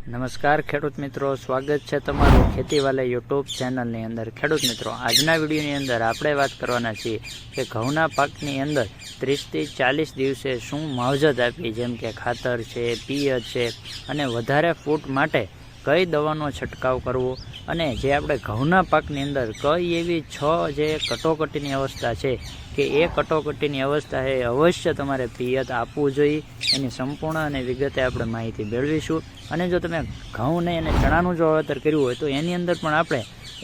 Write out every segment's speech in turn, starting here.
નમસ્કાર ખેડૂત મિત્રો, સ્વાગત છે તમારું ખેતીવાલા યુટ્યુબ ચેનલની અંદર। ખેડૂત મિત્રો, આજના વિડીયોની અંદર આપણે વાત કરવાના છીએ કે ઘઉંના પાકની અંદર 30 થી 40 દિવસે શું માવજત આપવી, જેમ કે ખાતર છે, પિયત છે અને વધારે ફૂટ માટે કઈ દવાનો છંટકાવ કરવો, અને જે આપણે ઘઉંના પાકની અંદર કઈ એવી 6 જે કટોકટીની અવસ્થા છે કે એ કટોકટીની અવસ્થા એ અવશ્ય તમારે પિયત આપવું જોઈએ, એની સંપૂર્ણ અને વિગતે આપણે માહિતી મેળવીશું। અને જો તમે ઘઉં ને અને ચણાનું જો વાવેતર કર્યું હોય તો એની અંદર પણ આપણે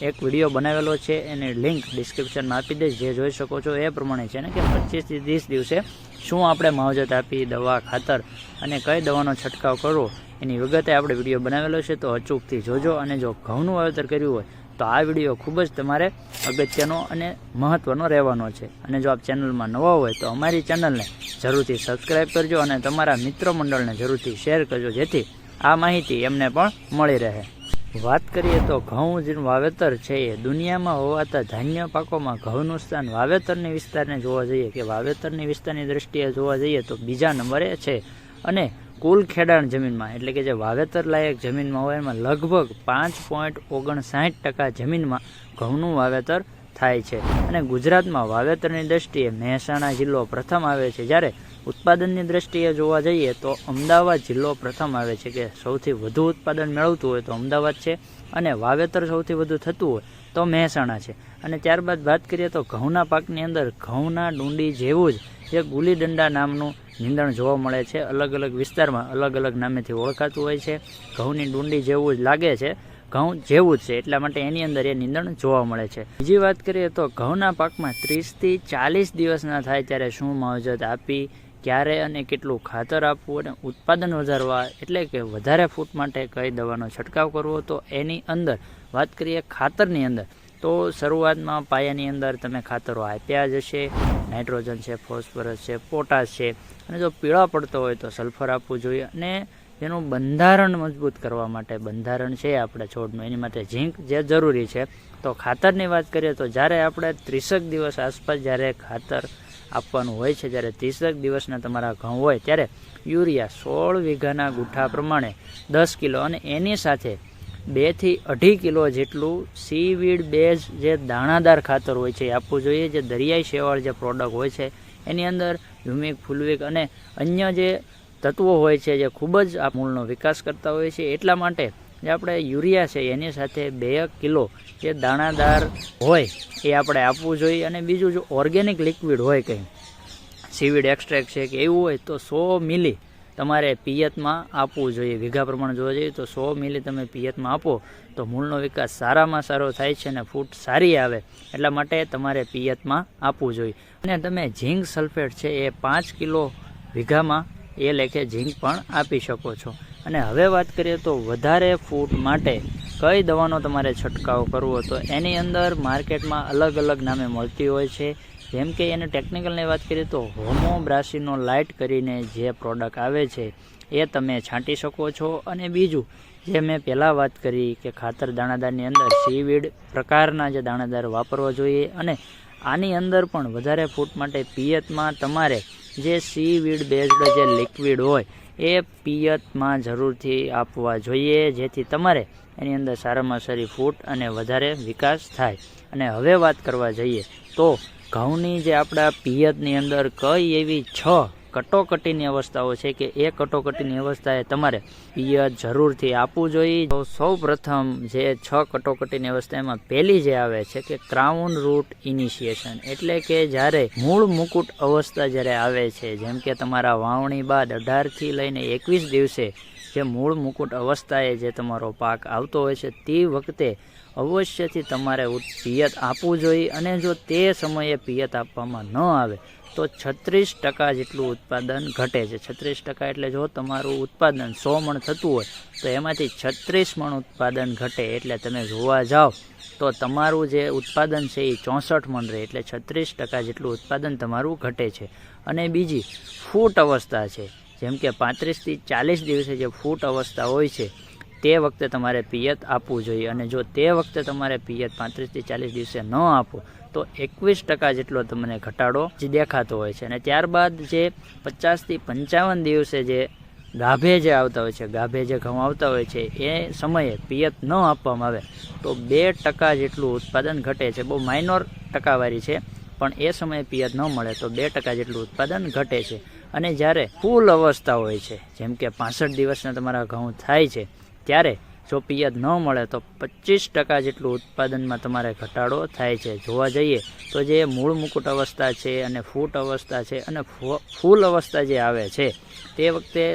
એક વિડીયો બનાવેલો છે, એની લિંક ડિસ્ક્રિપ્શનમાં આપી દઈશ, જે જોઈ શકો છો એ પ્રમાણે છે ને કે 25 થી 30 દિવસે શું આપણે માવજત આપી, દવા, ખાતર અને કઈ દવાનો છંટકાવ કરવો એની વિગતે આપણે વિડીયો બનાવેલો છે, તો અચૂકથી જોજો। અને જો ઘઉંનું વાવેતર કર્યું હોય તો આ વિડીયો ખૂબ જ તમારે અગત્યનો અને મહત્ત્વનો રહેવાનો છે। અને જો આપ ચેનલમાં નવા હોય તો અમારી ચેનલને જરૂરથી સબસ્ક્રાઈબ કરજો અને તમારા મિત્ર મંડળને જરૂરથી શેર કરજો, જેથી આ માહિતી એમને પણ મળી રહે। વાત કરીએ તો ઘઉં જે વાવેતર છે એ દુનિયામાં હોવાતા ધાન્ય પાકોમાં ઘઉંનું સ્થાન વાવેતરની વિસ્તારને જોવા જઈએ કે વાવેતરની વિસ્તારની દ્રષ્ટિએ જોવા જઈએ તો બીજા નંબરે છે, અને કુલ ખેડાણ જમીનમાં એટલે કે જે વાવેતર લાયક જમીનમાં હોય એમાં લગભગ 5.59% જમીનમાં ઘઉંનું વાવેતર થાય છે। અને ગુજરાતમાં વાવેતરની દ્રષ્ટિએ મહેસાણા જિલ્લો પ્રથમ આવે છે, જ્યારે ઉત્પાદનની દ્રષ્ટિએ જોવા જઈએ તો અમદાવાદ જિલ્લો પ્રથમ આવે છે, કે સૌથી વધુ ઉત્પાદન મેળવતું હોય તો અમદાવાદ છે, અને વાવેતર સૌથી વધુ થતું હોય તો મહેસાણા છે। અને ત્યારબાદ વાત કરીએ તો ઘઉંના પાકની અંદર ઘઉંના ડુંડી જેવું જ જે ગુલી દંડા નામનું નીંદણ જોવા મળે છે, અલગ અલગ વિસ્તારમાં અલગ અલગ નામેથી ઓળખાતું હોય છે। ઘઉંની ડુંડી જેવું જ લાગે છે, ઘઉં જેવું જ છે, એટલા માટે એની અંદર એ નીંદણ જોવા મળે છે। બીજી વાત કરીએ તો ઘઉંના પાકમાં 30 થી 40 દિવસના થાય ત્યારે શું માવજત આપી, ક્યારે અને કેટલું ખાતર આપવું, અને ઉત્પાદન વધારવા એટલે કે વધારે ફૂટ માટે કઈ દવાનો છંટકાવ કરવો, તો એની અંદર વાત કરીએ ખાતરની અંદર તો શરૂઆતમાં પાયાની અંદર તમે ખાતરો આપ્યા જ હશે, નાઇટ્રોજન છે, ફોસ્ફરસ છે, પોટાશ છે, અને જો પીળા પડતો હોય તો સલ્ફર આપવું જોઈએ। અને એનું બંધારણ મજબૂત કરવા માટે બંધારણ છે આપણે છોડનું, એની માટે ઝીંક જે જરૂરી છે। તો ખાતરની વાત કરીએ તો જ્યારે આપણે 30 દિવસ આસપાસ જ્યારે ખાતર આપવાનું હોય છે, જ્યારે 30 દિવસના તમારા ઘઉં હોય ત્યારે યુરિયા 16 વીઘાના ગુઠ્ઠા પ્રમાણે 10 કિલો, અને એની સાથે 2 થી 2.5 કિલો જેટલું સીવીડ બેઝ જે દાણાદાર ખાતર હોય છે એ આપવું જોઈએ। જે દરિયાઈ શેવાળ જે પ્રોડક્ટ હોય છે એની અંદર હ્યુમિક, ફુલવિક અને અન્ય જે તત્વો હોય છે જે ખૂબ જ આ મૂળનો વિકાસ કરતા હોય છે, એટલા માટે જે આપણે યુરિયા છે એની સાથે 2 કિલો જે દાણાદાર હોય એ આપણે આપવું જોઈએ। અને બીજું જો ઓર્ગેનિક લિક્વિડ હોય કંઈ સીવીડ એક્સ્ટ્રેક્ટ છે કે એવું હોય તો 100 મિલી તમારે પિયતમાં આપવું જોઈએ। વીઘા પ્રમાણે જોવા જઈએ તો 100 મિલી તમે પિયતમાં આપો તો મૂળનો વિકાસ સારામાં સારો થાય છે અને ફૂટ સારી આવે, એટલા માટે તમારે પિયતમાં આપવું જોઈએ। અને તમે ઝીંક સલ્ફેટ છે એ 5 કિલો વીઘામાં એ લેખે ઝીંક પણ આપી શકો છો। અને હવે વાત કરીએ તો વધારે ફૂટ માટે કઈ દવાનો તમારે છંટકાવ કરવો, તો એની અંદર માર્કેટમાં અલગ અલગ નામે મળતી હોય છે, જેમ કે એને ટેકનિકલની વાત કરીએ તો હોમોબ્રાસિનો લાઇટ કરીને જે પ્રોડક્ટ આવે છે એ તમે છાંટી શકો છો। અને બીજું જે મેં પહેલાં વાત કરી કે ખાતર દાણાદારની અંદર સીવીડ પ્રકારના જે દાણાદાર વાપરવા જોઈએ, અને આની અંદર પણ વધારે ફૂટ માટે પિયતમાં તમારે જે સીવીડ બેઝડ જે લિક્વિડ હોય એ પિયતમાં જરૂરથી આપવા જોઈએ, જેથી તમારે એની અંદર સારામાં સારી ફૂટ અને વધારે વિકાસ થાય। અને હવે વાત કરવા જઈએ તો ઘઉંની જે આપણા પિયતની અંદર કઈ એવી 6 કટોકટીની અવસ્થાઓ છે કે એ કટોકટીની અવસ્થાએ તમારે પિયત જરૂરથી આપવું જોઈએ। તો સૌ પ્રથમ જે 6 કટોકટીની અવસ્થા એમાં પહેલી જે આવે છે કે ક્રાઉન રૂટ ઇનિશિએશન, એટલે કે જ્યારે મૂળ મુકુટ અવસ્થા જ્યારે આવે છે, જેમ કે તમારા વાવણી બાદ 18 થી લઈને 21 દિવસે જે મૂળ મુકુટ અવસ્થાએ જે તમારો પાક આવતો હોય છે તે વખતે અવશ્યથી તમારે પિયત આપવું જોઈએ। અને જો તે સમયે પિયત આપવામાં ન આવે તો 36% જેટલું ઉત્પાદન ઘટે છે। 36% એટલે જો તમારું ઉત્પાદન 100 મણ થતું હોય તો એમાંથી 36 મણ ઉત્પાદન ઘટે, એટલે તમે જોવા જાઓ તો તમારું જે ઉત્પાદન છે એ 64 મણ રહે, એટલે 36% જેટલું ઉત્પાદન તમારું ઘટે છે। અને બીજી ફૂટ અવસ્થા છે, જેમ કે 35 થી 40 દિવસે જે ફૂટ અવસ્થા હોય છે તે વખતે તમારે પિયત આપવું જોઈએ। અને જો તે વખતે તમારે પિયત 35 થી 40 દિવસે ન આપો તો 21% જેટલો તમને ઘટાડો દેખાતો હોય છે। અને ત્યારબાદ જે 50 થી 55 દિવસે જે ગાભે જે આવતા હોય છે, ગાભે જે ઘઉં આવતા હોય છે એ સમયે પિયત ન આપવામાં આવે તો 2% જેટલું ઉત્પાદન ઘટે છે. બહુ માઇનોર ટકાવારી છે, પણ એ સમયે પિયત ન મળે તો 2% જેટલું ઉત્પાદન ઘટે છે. અને જ્યારે ફૂલ અવસ્થા હોય છે, જેમ કે 65 દિવસના તમારા ઘઉં થાય છે, ત્યારે જો પિયત ન મળે તો 25% જેટલું ઉત્પાદનમાં તમારે ઘટાડો થાય છે. જોવા જઈએ તો જે મૂળ મુકુટ અવસ્થા છે અને ફૂટ અવસ્થા છે અને ફૂલ અવસ્થા જે આવે છે તે વખતે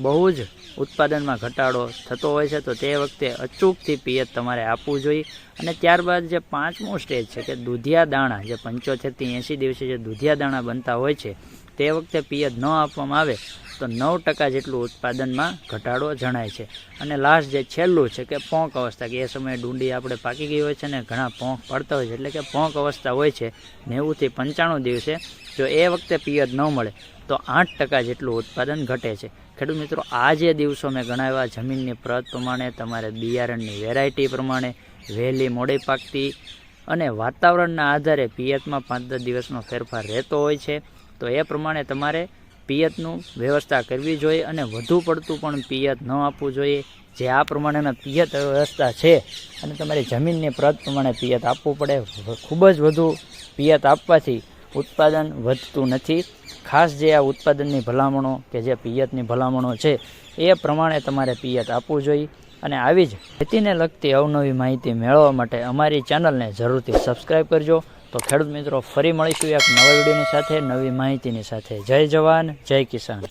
બહુ જ ઉત્પાદનમાં ઘટાડો થતો હોય છે. તો તે વખતે અચૂકથી પિયત તમારે આપવું જોઈએ. અને ત્યારબાદ જે 5મું સ્ટેજ છે કે દૂધિયા દાણા, જે 75 થી 80 દિવસે જે દૂધિયા દાણા બનતા હોય છે તે વખતે પિયત ન આપવામાં આવે તો 9% જેટલું ઉત્પાદનમાં ઘટાડો જણાય છે. અને લાસ્ટ જે છેલ્લું છે કે પોંક અવસ્થા, કે એ સમયે ડુંડી આપણે પાકી ગઈ હોય છે ને ઘણા પોંક પડતા હોય છે, એટલે કે પોંક અવસ્થા હોય છે 90 થી 95 દિવસે, જો એ વખતે પિયત ન મળે તો 8% જેટલું ઉત્પાદન ઘટે છે. ખેડૂત મિત્રો, આ જે દિવસો મેં ગણાવ્યા જમીનની પ્રત પ્રમાણે, તમારે બિયારણની વેરાયટી પ્રમાણે, વહેલી મોડી પાકતી અને વાતાવરણના આધારે પિયતમાં 5-10 દિવસનો ફેરફાર રહેતો હોય છે. તો એ પ્રમાણે તમારે પિયતનું વ્યવસ્થા કરવી જોઈએ અને વધુ પડતું પણ પિયત ન આપવું જોઈએ. જે આ પ્રમાણેના પિયત વ્યવસ્થા છે અને તમારી જમીનની પ્રત પ્રમાણે પિયત આપવું પડે. ખૂબ જ વધુ પિયત આપવાથી ઉત્પાદન વધતું નથી. ખાસ જે આ ઉત્પાદનની ભલામણો કે જે પિયતની ભલામણો છે એ પ્રમાણે તમારે પિયત આપવું જોઈએ. અને આવી જ ખેતીને લગતી અવનવી માહિતી મેળવવા માટે અમારી ચેનલને જરૂરથી સબસ્ક્રાઈબ કરજો. તો ખેડૂત મિત્રો, ફરી મળીશું એક નવા વિડીયોની સાથે, નવી માહિતીની સાથે. જય જવાન, જય કિસાન.